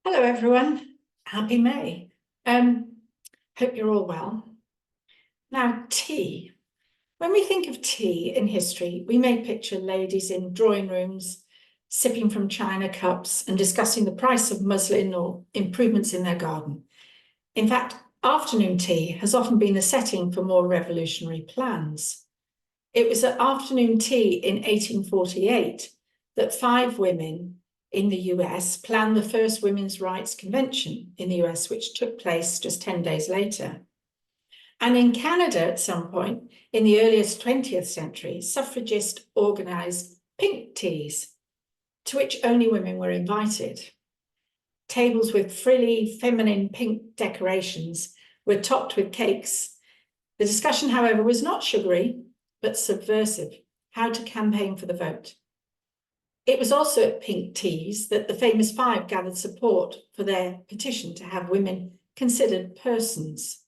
Hello, everyone. Happy May. Hope you're all well. Now, tea. When we think of tea in history, we may picture ladies in drawing rooms, sipping from china cups and discussing the price of muslin or improvements in their garden. In fact, afternoon tea has often been the setting for more revolutionary plans. It was at afternoon tea in 1848 that 5 women in the US planned the first women's rights convention in the US, which took place just 10 days later. And in Canada, at some point in the earliest 20th century, suffragists organised pink teas, to which only women were invited. Tables with frilly, feminine pink decorations were topped with cakes. The discussion, however, was not sugary, but subversive: how to campaign for the vote. It was also at pink teas that the famous 5 gathered support for their petition to have women considered persons.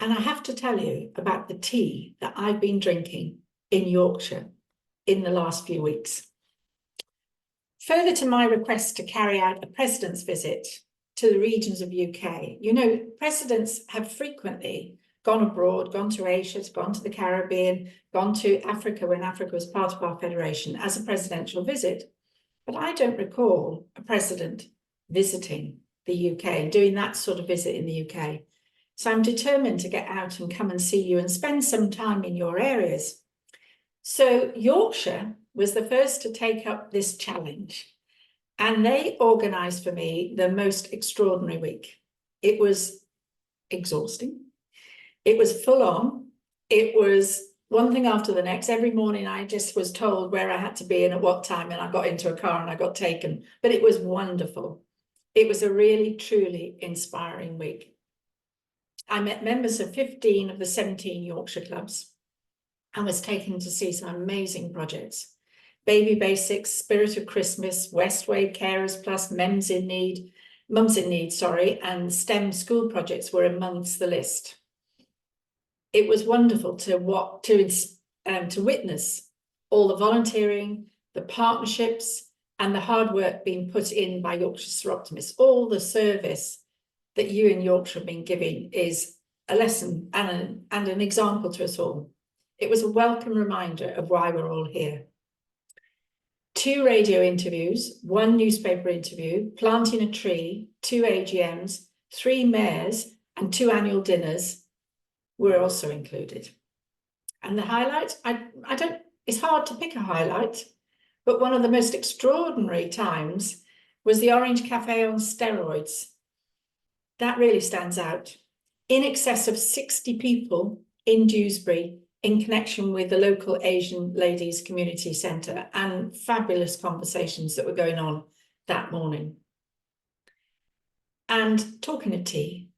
And I have to tell you about the tea that I've been drinking in Yorkshire in the last few weeks. Further to my request to carry out a president's visit to the regions of UK, you know, presidents have frequently gone abroad, gone to Asia, gone to the Caribbean, gone to Africa when Africa was part of our federation as a presidential visit. But I don't recall a president visiting the UK, doing that sort of visit in the UK. So I'm determined to get out and come and see you and spend some time in your areas. So Yorkshire was the first to take up this challenge, and they organised for me the most extraordinary week. It was exhausting. It was full on. It was one thing after the next. Every morning I just was told where I had to be and at what time, and I got into a car and I got taken. But it was wonderful. It was a really, truly inspiring week. I met members of 15 of the 17 Yorkshire clubs and was taken to see some amazing projects. Baby Basics, Spirit of Christmas, Westway Carers Plus, Mums in Need, and STEM school projects were amongst the list. It was wonderful to witness all the volunteering, the partnerships, and the hard work being put in by Yorkshire Soroptimists. All the service that you in Yorkshire have been giving is a lesson and an example to us all. It was a welcome reminder of why we're all here. 2 radio interviews, 1 newspaper interview, planting a tree, 2 AGMs, 3 mayors, and 2 annual dinners were also included. And the highlight, it's hard to pick a highlight, but one of the most extraordinary times was the Orange Cafe on steroids. That really stands out. In excess of 60 people in Dewsbury in connection with the local Asian Ladies Community Centre, and fabulous conversations that were going on that morning. And talking of tea,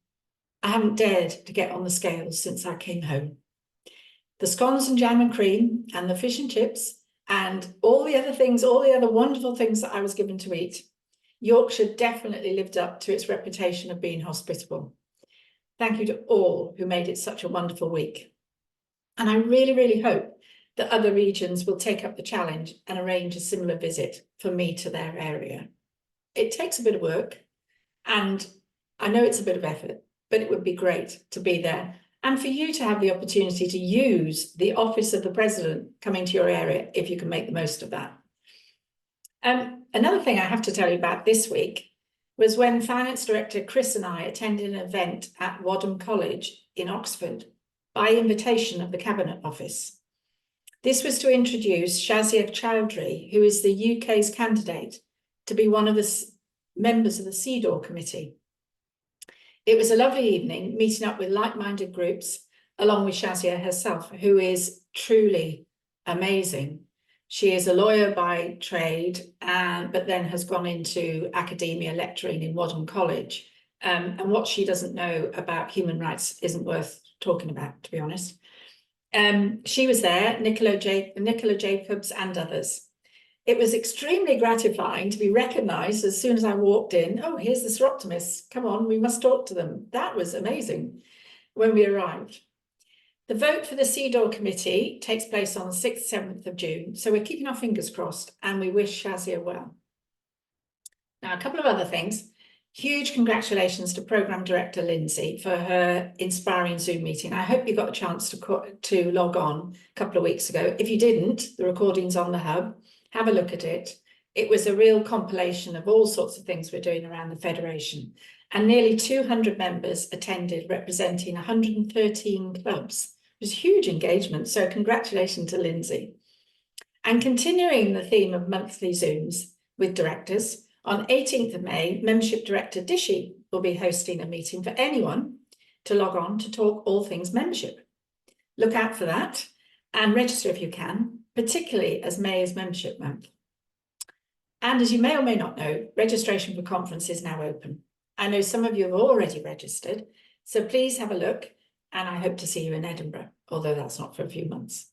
I haven't dared to get on the scales since I came home. The scones and jam and cream and the fish and chips and all the other wonderful things that I was given to eat, Yorkshire definitely lived up to its reputation of being hospitable. Thank you to all who made it such a wonderful week. And I really, really hope that other regions will take up the challenge and arrange a similar visit for me to their area. It takes a bit of work, and I know it's a bit of effort, but it would be great to be there and for you to have the opportunity to use the office of the president coming to your area if you can make the most of that. Another thing I have to tell you about this week was when Finance Director Chris and I attended an event at Wadham College in Oxford by invitation of the Cabinet Office. This was to introduce Shazia Chowdhury, who is the UK's candidate to be one of the members of the CEDAW committee. It was a lovely evening, meeting up with like-minded groups, along with Shazia herself, who is truly amazing. She is a lawyer by trade, but then has gone into academia lecturing in Wadham College. And what she doesn't know about human rights isn't worth talking about, to be honest. She was there, Nicola Jacobs and others. It was extremely gratifying to be recognised as soon as I walked in. Oh, here's the Soroptimists. Come on, we must talk to them. That was amazing when we arrived. The vote for the CEDAW committee takes place on the 6th, 7th of June. So we're keeping our fingers crossed and we wish Shazia well. Now, a couple of other things. Huge congratulations to Programme Director Lindsay for her inspiring Zoom meeting. I hope you got a chance to log on a couple of weeks ago. If you didn't, the recording's on the hub. Have a look at it. It was a real compilation of all sorts of things we're doing around the Federation. And nearly 200 members attended, representing 113 clubs. It was huge engagement. So congratulations to Lindsay. And continuing the theme of monthly Zooms with directors, on 18th of May, Membership Director Dishy will be hosting a meeting for anyone to log on to talk all things membership. Look out for that and register if you can, particularly as May is Membership Month. And as you may or may not know, registration for conference is now open. I know some of you have already registered, so please have a look, and I hope to see you in Edinburgh, although that's not for a few months.